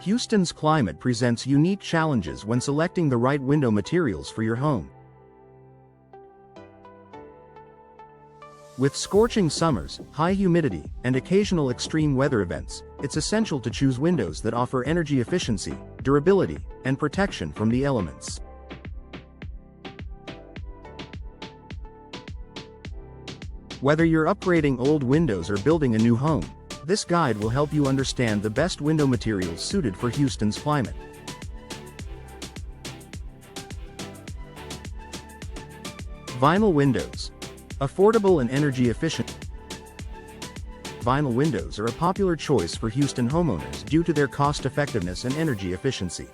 Houston's climate presents unique challenges when selecting the right window materials for your home. With scorching summers, high humidity, and occasional extreme weather events, it's essential to choose windows that offer energy efficiency, durability, and protection from the elements. Whether you're upgrading old windows or building a new home, this guide will help you understand the best window materials suited for Houston's climate. Vinyl windows. Affordable and energy efficient. Vinyl windows are a popular choice for Houston homeowners due to their cost-effectiveness and energy efficiency.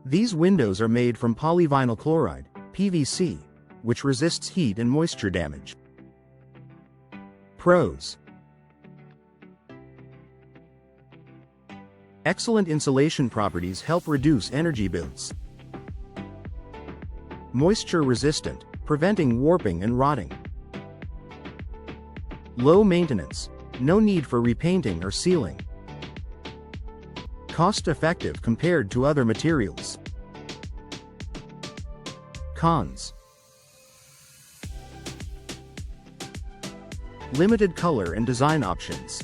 These windows are made from polyvinyl chloride, PVC, which resists heat and moisture damage. Pros: excellent insulation properties help reduce energy bills. Moisture resistant, preventing warping and rotting. Low maintenance, no need for repainting or sealing. Cost effective compared to other materials. Cons: limited color and design options.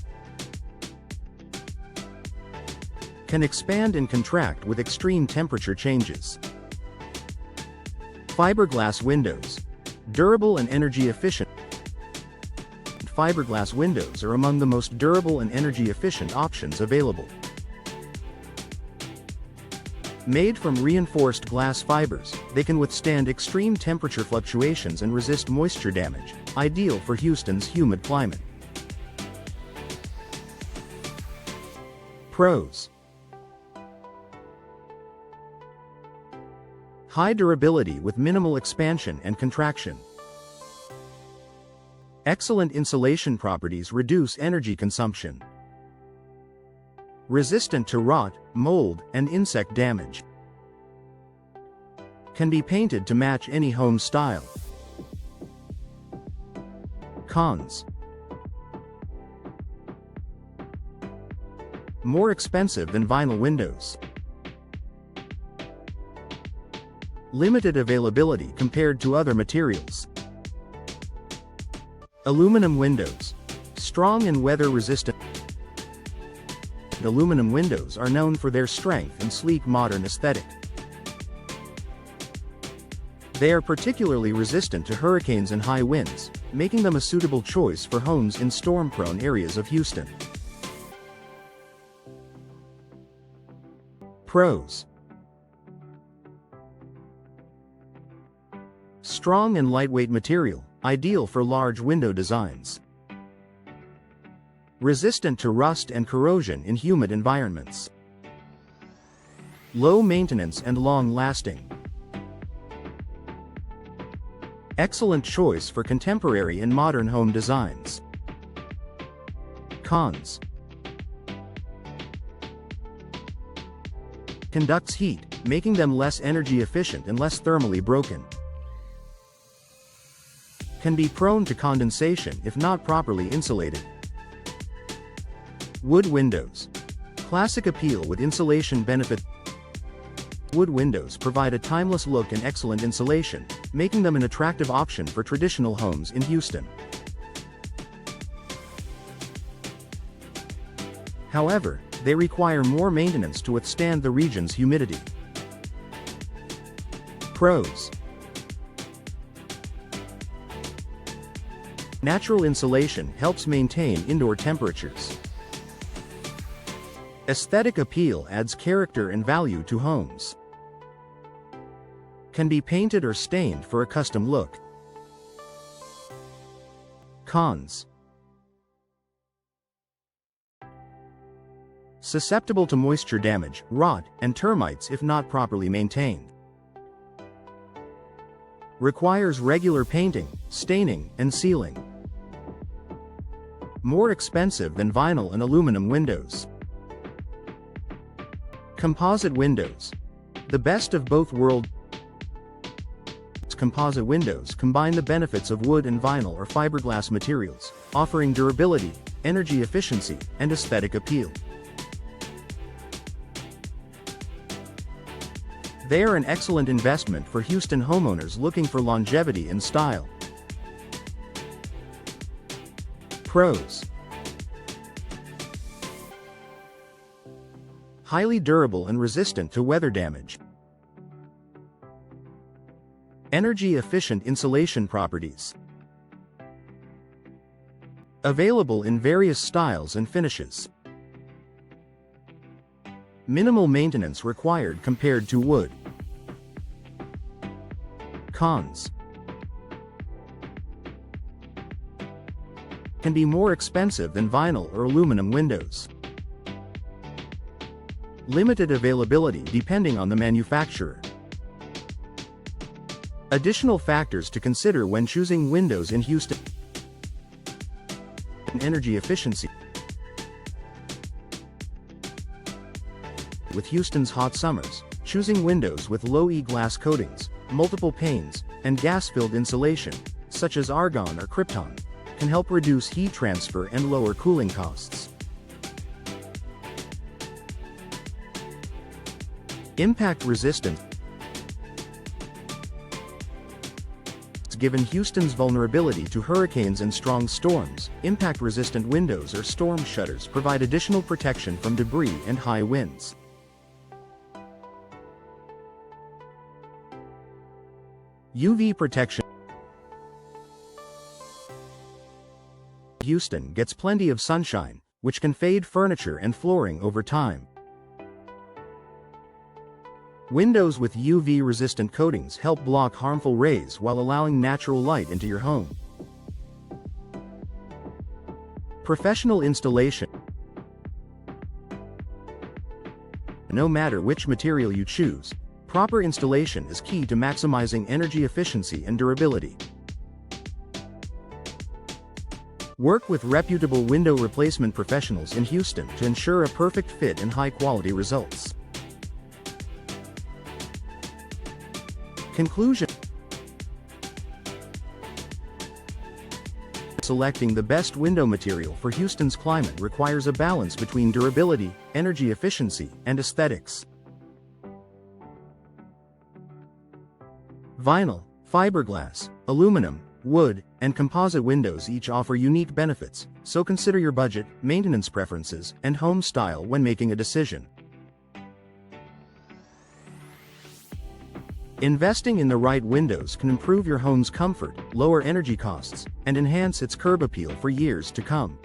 Can expand and contract with extreme temperature changes. Fiberglass windows. Durable and energy efficient. Fiberglass windows are among the most durable and energy efficient options available. Made from reinforced glass fibers, they can withstand extreme temperature fluctuations and resist moisture damage, ideal for Houston's humid climate. Pros: high durability with minimal expansion and contraction. Excellent insulation properties reduce energy consumption. Resistant to rot, mold, and insect damage. Can be painted to match any home style. Cons: more expensive than vinyl windows. Limited availability compared to other materials. Aluminum windows. Strong and weather-resistant. Aluminum windows are known for their strength and sleek modern aesthetic. They are particularly resistant to hurricanes and high winds, making them a suitable choice for homes in storm-prone areas of Houston. Pros: strong and lightweight material, ideal for large window designs. Resistant to rust and corrosion in humid environments. Low maintenance and long-lasting. Excellent choice for contemporary and modern home designs. Cons: conducts heat, making them less energy efficient and less thermally broken. Can be prone to condensation if not properly insulated. Wood windows. Classic appeal with insulation benefit. Wood windows provide a timeless look and excellent insulation, making them an attractive option for traditional homes in Houston. However, they require more maintenance to withstand the region's humidity. Pros: natural insulation helps maintain indoor temperatures. Aesthetic appeal adds character and value to homes. Can be painted or stained for a custom look. Cons: susceptible to moisture damage, rot, and termites if not properly maintained. Requires regular painting, staining, and sealing. More expensive than vinyl and aluminum windows. Composite windows. The best of both worlds. Composite windows combine the benefits of wood and vinyl or fiberglass materials, offering durability, energy efficiency, and aesthetic appeal. They are an excellent investment for Houston homeowners looking for longevity and style. Pros: highly durable and resistant to weather damage. Energy-efficient insulation properties. Available in various styles and finishes. Minimal maintenance required compared to wood. Cons: can be more expensive than vinyl or aluminum windows. Limited availability depending on the manufacturer. Additional factors to consider when choosing windows in Houston: energy efficiency. With Houston's hot summers, choosing windows with low E-glass coatings, multiple panes, and gas-filled insulation, such as argon or krypton, can help reduce heat transfer and lower cooling costs. Impact resistance. Given Houston's vulnerability to hurricanes and strong storms, impact-resistant windows or storm shutters provide additional protection from debris and high winds. UV protection. Houston gets plenty of sunshine, which can fade furniture and flooring over time. Windows with UV-resistant coatings help block harmful rays while allowing natural light into your home. Professional installation. No matter which material you choose, proper installation is key to maximizing energy efficiency and durability. Work with reputable window replacement professionals in Houston to ensure a perfect fit and high-quality results. Conclusion. Selecting the best window material for Houston's climate requires a balance between durability, energy efficiency, and aesthetics. Vinyl, fiberglass, aluminum, wood, and composite windows each offer unique benefits, so consider your budget, maintenance preferences, and home style when making a decision. Investing in the right windows can improve your home's comfort, lower energy costs, and enhance its curb appeal for years to come.